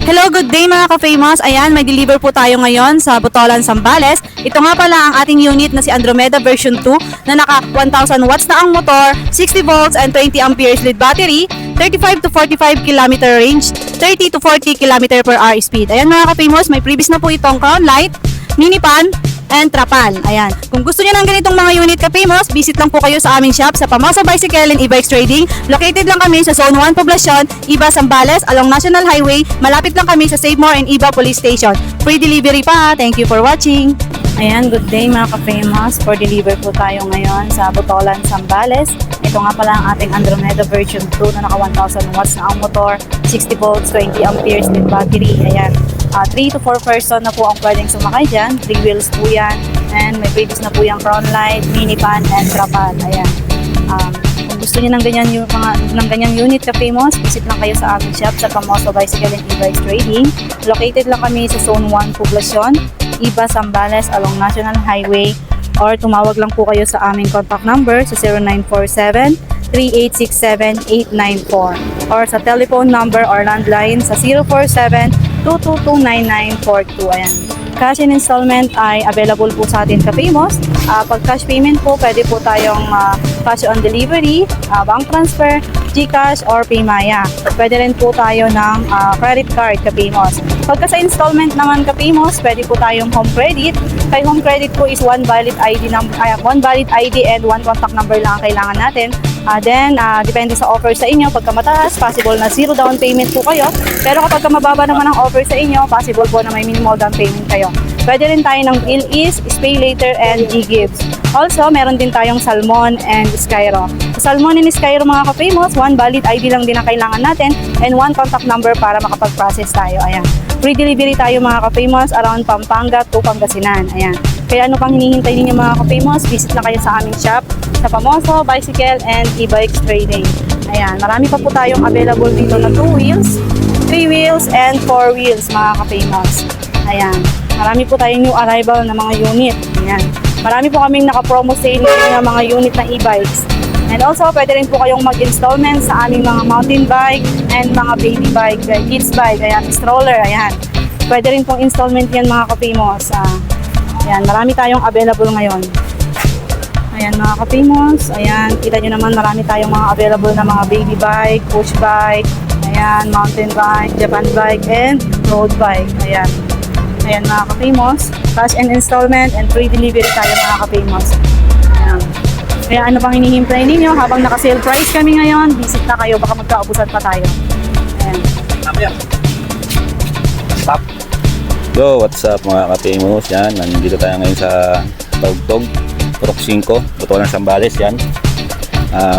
Hello, good day mga ka-famous. Ayan, may deliver po tayo ngayon sa Botolan, Zambales. Ito nga pala ang ating unit na si Andromeda version 2 na naka 1000 watts na ang motor, 60 volts and 20 amperes lead battery, 35 to 45 km range, 30 to 40 km per hour speed. Ayan mga ka-famous, may previous na po itong crown light, mini pan, and trapal. Ayan. Kung gusto niyo ng ganitong mga unit ka-famous, visit lang po kayo sa aming shop sa Pamoso Bicycle and E-Bikes Trading. Located lang kami sa Zone 1 Poblacion, Iba, Zambales, along National Highway. Malapit lang kami sa Save More and Iba Police Station. Free delivery pa. Thank you for watching. Ayan, good day mga ka-famous. For deliver po tayo ngayon sa Botolan, Zambales. Ito nga pala ang ating Andromeda version 2 na naka 1000 watts na ang motor, 60 volts, 20 amperes with battery. Ayan. 3 to 4 person na po ang pwedeng sumakay dyan. 3 wheels po yan. And may previous na po yung crown light, mini pan, and trapal. Ayan. Kung gusto niyo ng ganyan unit ka-famous, visit lang kayo sa aming shop sa Pamoso Bicycle and E-Bikes Trading. Located lang kami sa Zone 1 Poblacion, Iba, Zambales, along National Highway. Or tumawag lang po kayo sa aming contact number sa 0947 3867-894 or sa telephone number or landline sa 047-222-9942. Ayan. Cash and installment ay available po sa atin ka-famous. Pag cash payment po, pwede po tayong cash on delivery, bank transfer, GCash or Paymaya. Pwede rin po tayo ng credit card ka-famous. Pagka sa installment naman ka-famous, pwede po tayong home credit. Kay home credit po is one valid ID and one contact number lang ang kailangan natin. Then, depende sa offer sa inyo. Pagka mataas, possible na zero down payment po kayo. Pero kapag mababa naman ang offer sa inyo, possible po na may minimal down payment kayo. Pwede rin tayo ng Bill-Is, Pay Later, and G-Gives. Also, meron din tayong Salmon and Skyro. Sa Salmon and Skyro mga ka-famous, one valid ID lang din ang kailangan natin and one contact number para makapag-process tayo. Ayan. Free delivery tayo mga ka-famous around Pampanga to Pangasinan. Ayan. Kaya ano pang hinihintay ninyo mga ka-famous, visit lang kayo sa aming shop sa Pamoso Bicycle and E-Bikes Trading. Ayan, marami pa po tayong available dito na 2 wheels, 3 wheels, and 4 wheels mga ka-famous. Ayan, marami po tayong new arrival na mga unit. Ayan, marami po kaming naka-promo sale ng mga unit na e-bikes. And also, pwede rin po kayong mag-installment sa aming mga mountain bike and mga baby bike, kids bike, ayan, stroller, ayan. Pwede rin pong installment yan mga ka-famous. Ayan, marami tayong available ngayon. Ayan mga ka-famous, ayan, kita nyo naman marami tayong mga available na mga baby bike, push bike, ayan, mountain bike, Japan bike, and road bike, ayan. Ayan mga ka-famous, cash and installment and free delivery tayo mga ka-famous. Ayan. Kaya ano pang hinihintay ninyo, habang naka-sale price kami ngayon, visit na kayo, baka magkaubusan pa tayo. Ayan. Stop. Yo, what's up mga ka-famous? Yan, nandito tayo ngayon sa Tugtog, Purok 5, Botolan, Zambales. Yan.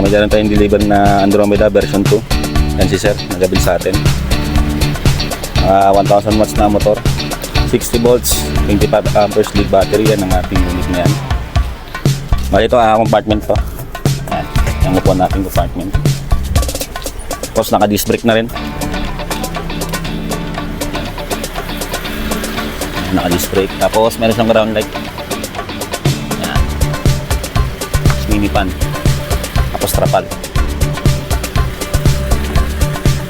May dalang tayong deliver na Andromeda version 2. Yan si sir, nagabil sa atin. 1000 watts na motor, 60 volts, 25 amperes lead battery. Yan ang ating unit na yan. Ito compartment to. Yan, yung upuan natin compartment. Tapos naka-disc brake na rin. Naka-disc brake. Tapos meron siyang ground light. Yan. Mini pan. Tapos trapal.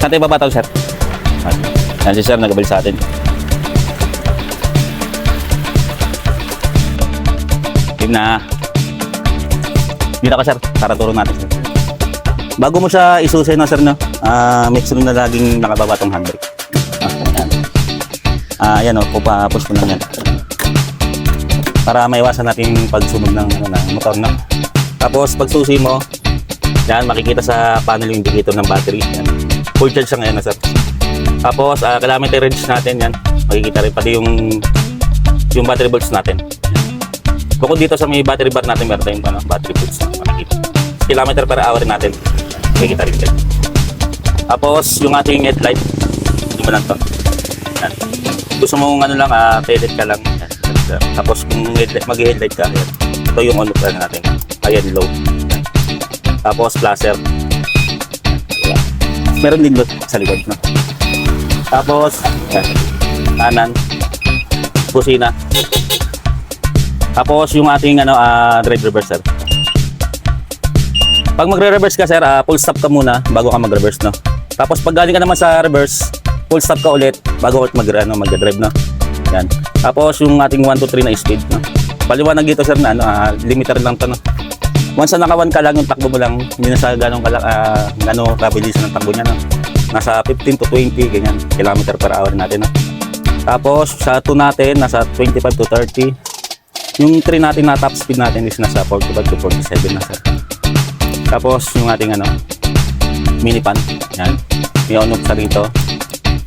Saan tayo babataw, sir? Yan si sir, nagabali sa atin. Team na. Dito ka, sir, para turo natin. Bago mo siya isusin na, sir, no? Make sure na laging nakababa tong handbrake. Ayan o, push mo lang yan. Para maiwasan natin pagsunog ng motor, no? Tapos pag susi mo, yan, makikita sa panel yung indicator ng battery. Yan. Full charge siya ngayon, sir. Tapos kilometer range natin, yan. Makikita rin pati yung battery volts natin. Bukod dito sa may battery bar natin, meron tayong battery volts. Makikita. Kilometer per hour natin. Makikita rin dyan. Tapos yung ating headlight, hindi mo lang to. Yan. Gusto mong telet ka lang. Tapos kung mag-headlight ka, yan. Ito yung on plan natin. Ayan, low. Tapos flasher. Yan. Meron din load sa likod, no? Tapos yan. Kanan. Busina. Tapos yung ating drive reverser. Pag magre-reverse ka, sir, full stop ka muna bago ka mag-reverse, no? Tapos pag galing ka naman sa reverse, full stop ka ulit bago mag-drive, no? Yan. Tapos yung ating 1 to 3 na speed, no? Paliwanag dito sir na limiter lang to, no? Once na naka 1 ka lang, yung takbo mo lang, hindi na sa ganong kabilisan ng takbo niya, no? Nasa 15 to 20 ganyan kilometer per hour natin, no? Tapos sa 2 natin nasa 25 to 30. Yung 3 natin na top speed natin is nasa 45 to 47 na sir. Tapos yung ating mini pan, yan. May on-off sa rito.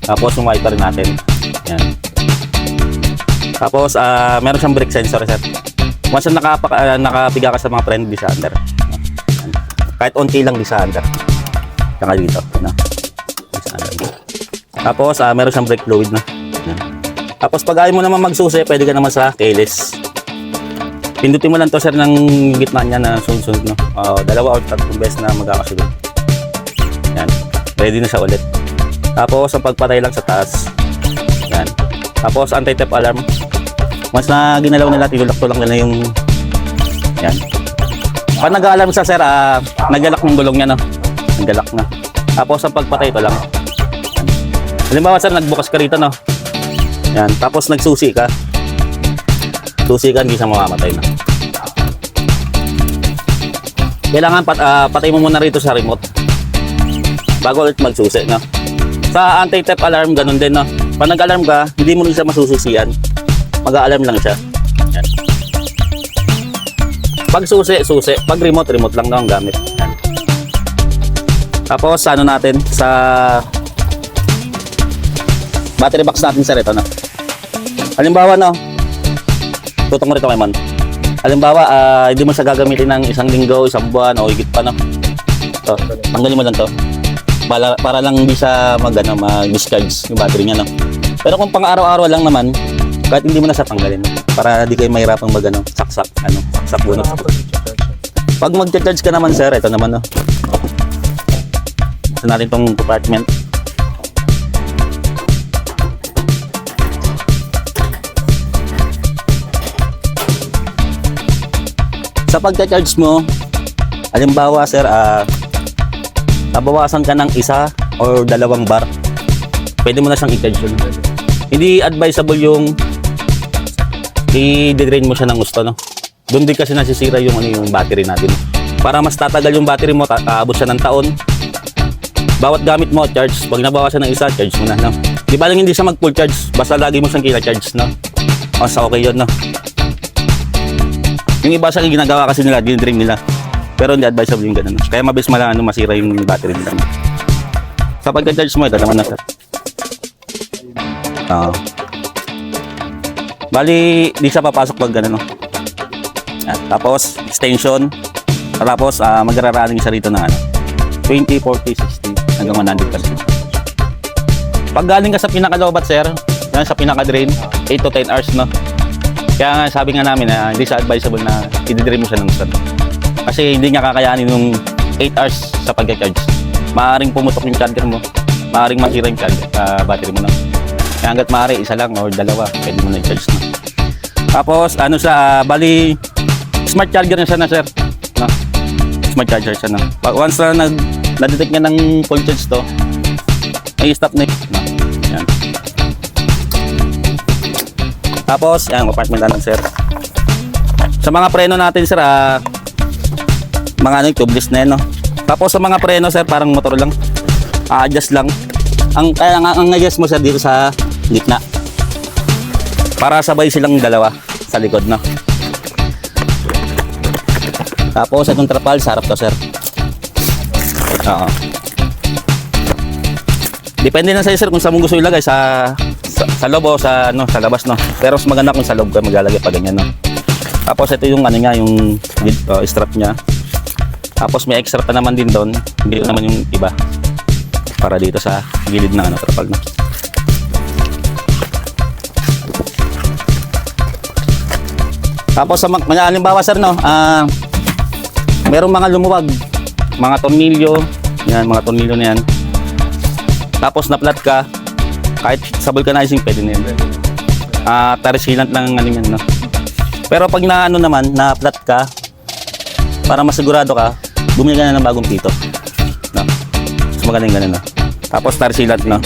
Tapos yung wiper natin, yan. Tapos meron siyang brake sensor sir. Once na nakapiga ka sa mga friendly sa under, yan. Kahit onti lang di sa under, saka dito, no? Sa under. Tapos meron siyang brake fluid, na. Yan. Tapos pag ayaw mo naman magsusi, pwede ka naman sa keyless. Pindutin mo lang to sir ng gitna niya na sunod-sunod, no? Dalawa or tatlong beses na magkakasunod. Yan. Ready na siya ulit. Tapos ang pagpatay lang sa taas. Yan. Tapos anti-theft alarm. Once na ginalaw nila, tinulak to lang nila yung yan. Pag nag-alarm sa sir, naglalak ng gulong niya, no? Naglalak na. Tapos ang pagpatay ito lang. Yan. Halimbawa sir, nagbukas ka rito, no? Yan. Tapos nagsusi ka. Susi ka, hindi siya mamamatay na. Kailangan patay mo muna rito sa remote bago ulit magsusi, no? Sa anti-theft alarm, ganun din, no? Pag nag-alarm ka, hindi mo rin siya masususian. Mag-alarm lang siya. Yan. Pag susi. Pag remote lang daw ang gamit. Yan. Tapos, natin, sa battery box natin sa rito, no? Halimbawa, no? Tutong rito kay man. Halimbawa, hindi mo siya gagamitin ng 1 linggo, 1 buwan, o higit pa, no? So, tanggalin mo lang to. Para lang hindi siya mag-discharge yung battery niya, no? Pero kung pang araw-araw lang naman, kahit hindi mo na siya tanggalin, para di kayo mahirapang saksak bonus. Pag mag-charge ka naman, sir, ito naman, no? Gusto natin tong compartment. Sa pagcha-charge mo, halimbawa sir, nabawasan ka ng 1 or 2 bar, pwede mo na siyang i-charge yun. Hindi advisable yung i-drain mo siya ng gusto, no? Doon din kasi nasisira yung battery natin. Para mas tatagal yung battery mo, aabot siya ng taon. Bawat gamit mo, charge. Pag nabawasan ng 1, charge mo na, no? Di ba lang hindi siya mag-full charge, basta lagi mo siyang kina-charge, no? O, sa okay yun, no? Yung iba sa ginagawa kasi nila, din-drain nila. Pero hindi advisable yung ganun. Kaya mabilis masira yung battery nila. Sa pagka-charge mo, ito naman na sir. Bali, di siya papasok pag gano'n, no? Tapos, extension. Tapos, magra-running siya rito ng 20, 40, 60, hanggang 100%. Pag galing ka sa pinaka-lobat, sir, yan sa pinaka-drain, 8 to 10 hours, no? Kaya nga, sabi nga namin na hindi siya advisable na i-drain mo siya ng sun. Kasi hindi niya kakayanin yung 8 hours sa pag-charge. Maaaring pumutok yung charger mo, maaaring masira yung battery mo, no? Kaya hanggat maaari, 1 lang or 2, pwede mo na i-charge, no? Tapos, bali, smart charger na siya na, sir. No? Smart charger siya, no? Once na na-detect niya ng full charge to, ay stop na yun. No? Yan. Tapos, yan, compartment lang, sir. Sa mga preno natin, sir, mga tubeless na yan, no? Tapos sa mga preno, sir, parang motor lang. Adjust lang. Ang adjust mo, sir, dito sa gitna. Para sabay silang dalawa sa likod, no? Tapos, itong trapal, sa harap to, sir. Oo. Depende na sa'yo, sir, kung saan mo gusto ilagay, sa loob o sa labas, no? Pero mas maganda kung sa loob ka maglalagay pa ganyan, no? Tapos ito yung yung strap niya. Tapos may extra pa naman din doon, hindi naman yung iba. Para dito sa gilid ng trapal, no? Tapos sa halimbawa, sir, no? Merong mga lumuwag, mga tornilyo, yan, mga tornilyo na yan. Tapos na-flat ka, kahit sa vulcanizing pwede na yan. Tire sealant lang yan, no? Pero pag naman, na-flat ka, para masigurado ka, bumili ka na ng bagong pito, no? Mas magaling ganun, no? Tapos tire sealant, no?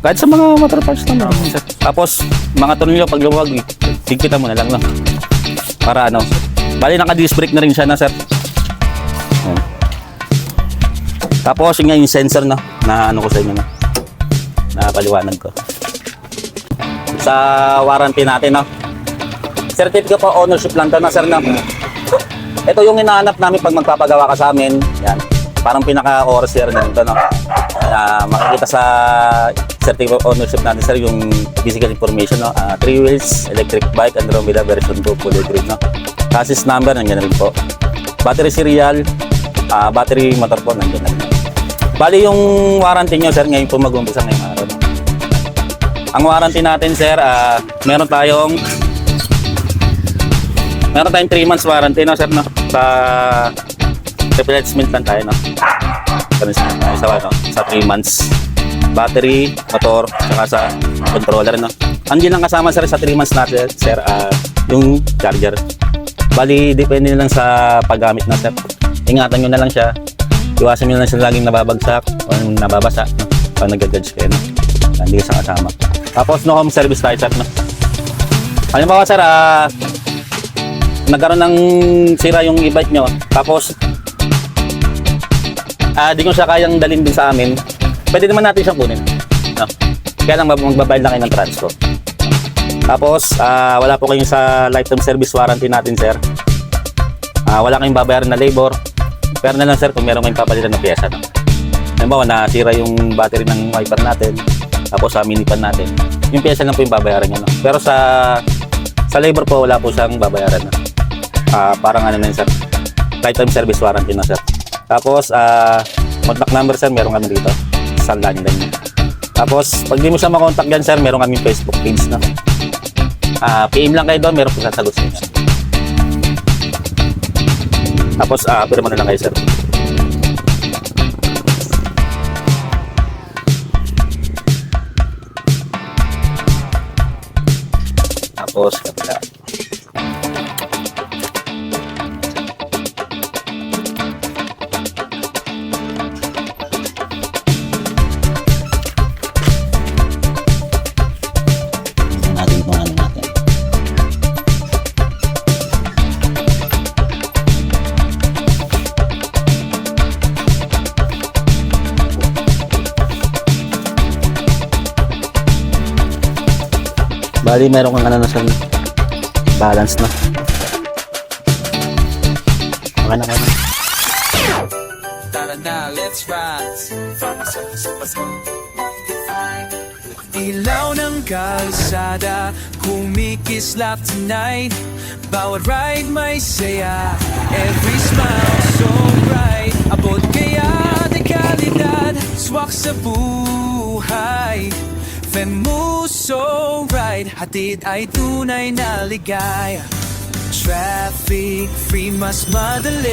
Kahit sa mga motor parts lang meron sir. Tapos, mga tornilyo pag lumawag, higpitan mo na lang, no? Para ano, bali naka-disc brake na rin siya na sir. Ayan. Tapos, yun nga yung sensor, no? Na ano ko sa inyo, no? Nakapaliwanag ko. Sa warranty natin, no? Certificate of ownership lang to na sir, no? Ito yung hinahanap namin pag magpapagawa ka sa amin. Yan. Parang pinaka-overseer na ito, no? Makikita sa certificate of ownership natin, sir, yung physical information, no? 3 wheels, electric bike, Andromeda version 2, fully grid, no? Chassis number, nandiyan na rin po. Battery serial, battery motor po, nandiyan na rin. Bali yung warranty nyo, sir, ngayon po mag-umpisa ngayong araw. Ang warranty natin, sir, meron tayong 3 months warranty, no, sir, no? Sa replacement lang tayo, no? Sa 3 months. Battery, motor, saka sa controller, no? Andiyan lang kasama, sir, sa 3 months natin, sir, yung charger. Bali, depende na lang sa paggamit na, sir. Ingatan nyo na lang siya. Iwasan nyo na lang siya laging nababagsak o nababasa, no? Pag nag-judge kayo, no? Hindi siya kasama. Tapos, no home service tayo, sir, no? Halimbawa, sir, nagkaroon ng sira yung e-bike nyo, tapos di ko siya kayang dalhin din sa amin, pwede naman natin siyang kunin, no? Kaya lang magbabayad lang kayo ng transport. Tapos wala po kayong sa lifetime service warranty natin, sir. Wala kayong babayaran na labor, pero na lang, sir, kung meron kayong papalitan ng pyesa, no? Halimbawa nasira yung battery ng wiper natin, tapos sa mini pan natin, yung pyesa lang po yung babayaran nyo, no? Pero sa labor po wala po siyang babayaran, no? Parang ano na yun, sir, lifetime service warranty na, sir. Tapos contact number, sir, meron kami dito sa landline. Tapos pag di mo siya makontak dyan, sir, meron kami Facebook page na. PM lang kayo doon, meron po sasagot sa inyo. Tapos pero mo na lang kayo, sir. Tapos kapila. Bali, meron kang ano na sa balance na. Okay na kayo. Tara na, let's rise. Ilaw ng kalsada, kumikislap tonight. Bawat ride may saya, every smile so bright. Abot kaya de kalidad, swak sa buhay. Fem mo so right, hatid ay tunay na ligaya. Traffic free, mas madali.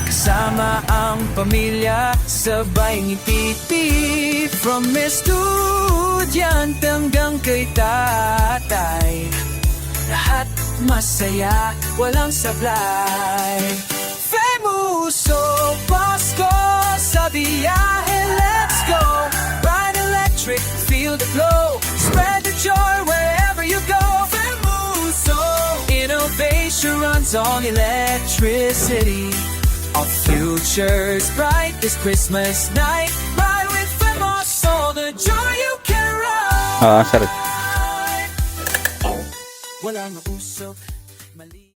Kasama ang pamilya, sabay ngiti. From estudyante hanggang kay tatay, lahat masaya, walang sablay. Famoso Pasko, sa biyahe, let's go. Ride electric, feel the flow. Spread the joy wherever you go. Famoso, innovation runs on electricity. Our future's bright this Christmas night. Ride with Famoso, the joy you can ride. Sir. Walang usok, mali.